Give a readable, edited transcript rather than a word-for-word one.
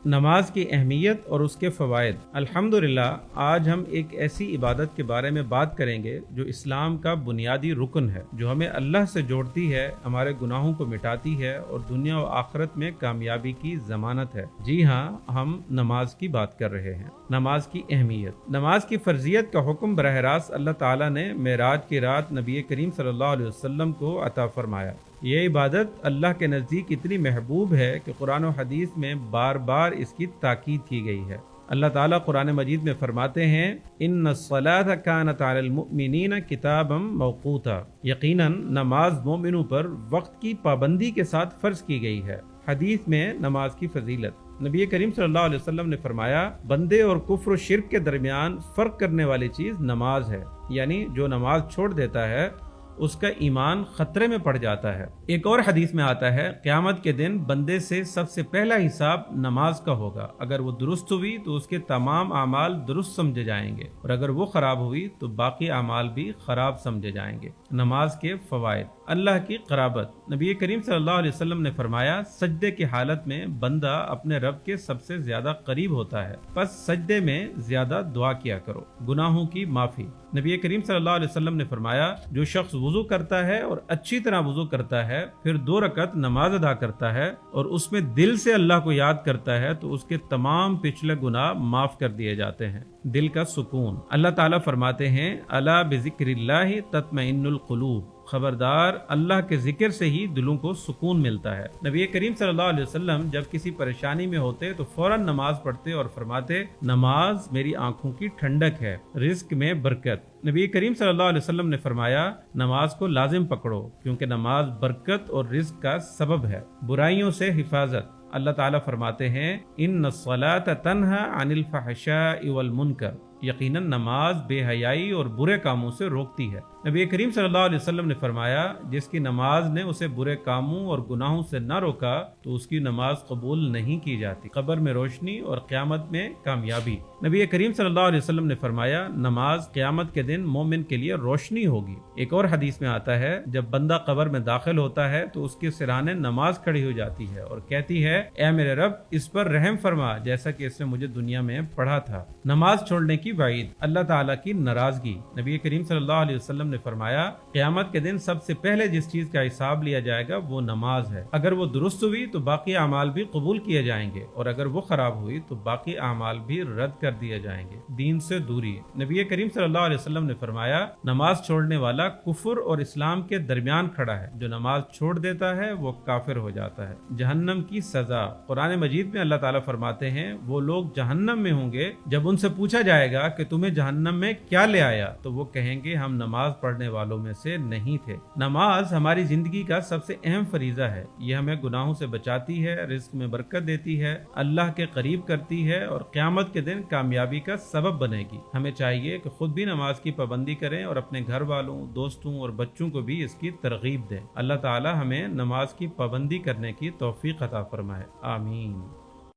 نماز کی اہمیت اور اس کے فوائد۔ الحمدللہ آج ہم ایک ایسی عبادت کے بارے میں بات کریں گے جو اسلام کا بنیادی رکن ہے، جو ہمیں اللہ سے جوڑتی ہے، ہمارے گناہوں کو مٹاتی ہے اور دنیا و آخرت میں کامیابی کی ضمانت ہے۔ جی ہاں، ہم نماز کی بات کر رہے ہیں۔ نماز کی اہمیت۔ نماز کی فرضیت کا حکم براہ راست اللہ تعالیٰ نے معراج کی رات نبی کریم صلی اللہ علیہ وسلم کو عطا فرمایا۔ یہ عبادت اللہ کے نزدیک اتنی محبوب ہے کہ قرآن و حدیث میں بار بار اس کی تاکید کی گئی ہے۔ اللہ تعالیٰ قرآن مجید میں فرماتے ہیں ان الصلاۃ کانت علی المؤمنین کتابا موقوتا، یقیناً نماز مومنوں پر وقت کی پابندی کے ساتھ فرض کی گئی ہے۔ حدیث میں نماز کی فضیلت۔ نبی کریم صلی اللہ علیہ وسلم نے فرمایا بندے اور کفر و شرک کے درمیان فرق کرنے والی چیز نماز ہے، یعنی جو نماز چھوڑ دیتا ہے اس کا ایمان خطرے میں پڑ جاتا ہے۔ ایک اور حدیث میں آتا ہے قیامت کے دن بندے سے سب سے پہلا حساب نماز کا ہوگا، اگر وہ درست ہوئی تو اس کے تمام اعمال درست سمجھے جائیں گے اور اگر وہ خراب ہوئی تو باقی اعمال بھی خراب سمجھے جائیں گے۔ نماز کے فوائد۔ اللہ کی قرابت۔ نبی کریم صلی اللہ علیہ وسلم نے فرمایا سجدے کی حالت میں بندہ اپنے رب کے سب سے زیادہ قریب ہوتا ہے، پس سجدے میں زیادہ دعا کیا کرو۔ گناہوں کی معافی۔ نبی کریم صلی اللہ علیہ وسلم نے فرمایا جو شخص وضو کرتا ہے اور اچھی طرح وضو کرتا ہے، پھر 2 رکعت نماز ادا کرتا ہے اور اس میں دل سے اللہ کو یاد کرتا ہے تو اس کے تمام پچھلے گناہ معاف کر دیے جاتے ہیں۔ دل کا سکون۔ اللہ تعالیٰ فرماتے ہیں الا بذکر اللہ تطمئن القلوب، خبردار اللہ کے ذکر سے ہی دلوں کو سکون ملتا ہے۔ نبی کریم صلی اللہ علیہ وسلم جب کسی پریشانی میں ہوتے تو فوراً نماز پڑھتے اور فرماتے نماز میری آنکھوں کی ٹھنڈک ہے، رزق میں برکت۔ نبی کریم صلی اللہ علیہ وسلم نے فرمایا نماز کو لازم پکڑو کیونکہ نماز برکت اور رزق کا سبب ہے۔ برائیوں سے حفاظت۔ اللہ تعالیٰ فرماتے ہیں ان الصلاۃ تنہی عن الفحشاء والمنکر، یقیناً نماز بے حیائی اور برے کاموں سے روکتی ہے۔ نبی کریم صلی اللہ علیہ وسلم نے فرمایا جس کی نماز نے اسے برے کاموں اور گناہوں سے نہ روکا تو اس کی نماز قبول نہیں کی جاتی۔ قبر میں روشنی اور قیامت میں کامیابی۔ نبی کریم صلی اللہ علیہ وسلم نے فرمایا نماز قیامت کے دن مومن کے لیے روشنی ہوگی۔ ایک اور حدیث میں آتا ہے جب بندہ قبر میں داخل ہوتا ہے تو اس کے سرانے نماز کھڑی ہو جاتی ہے اور کہتی ہے اے میرے رب اس پر رحم فرما جیسا کہ اس نے مجھے دنیا میں پڑھا تھا۔ نماز چھوڑنے کی وعید۔ اللہ تعالیٰ کی ناراضگی۔ نبی کریم صلی اللہ علیہ وسلم نے فرمایا قیامت کے دن سب سے پہلے جس چیز کا حساب لیا جائے گا وہ نماز ہے، اگر وہ درست ہوئی تو باقی اعمال بھی قبول کیے جائیں گے اور اگر وہ خراب ہوئی تو باقی اعمال بھی رد کر دیے جائیں گے۔ دین سے دوری۔ نبی کریم صلی اللہ علیہ وسلم نے فرمایا نماز چھوڑنے والا کفر اور اسلام کے درمیان کھڑا ہے، جو نماز چھوڑ دیتا ہے وہ کافر ہو جاتا ہے۔ جہنم کی سزا۔ قرآن مجید میں اللہ تعالیٰ فرماتے ہیں وہ لوگ جہنم میں ہوں گے جب ان سے پوچھا جائے گا کہ تمہیں جہنم میں کیا لے آیا تو وہ کہیں گے ہم نماز پڑھنے والوں میں سے نہیں تھے۔ نماز ہماری زندگی کا سب سے اہم فریضہ ہے، یہ ہمیں گناہوں سے بچاتی ہے، رزق میں برکت دیتی ہے، اللہ کے قریب کرتی ہے اور قیامت کے دن کامیابی کا سبب بنے گی۔ ہمیں چاہیے کہ خود بھی نماز کی پابندی کریں اور اپنے گھر والوں، دوستوں اور بچوں کو بھی اس کی ترغیب دیں۔ اللہ تعالی ہمیں نماز کی پابندی کرنے کی توفیق عطا فرمائے۔ آمین۔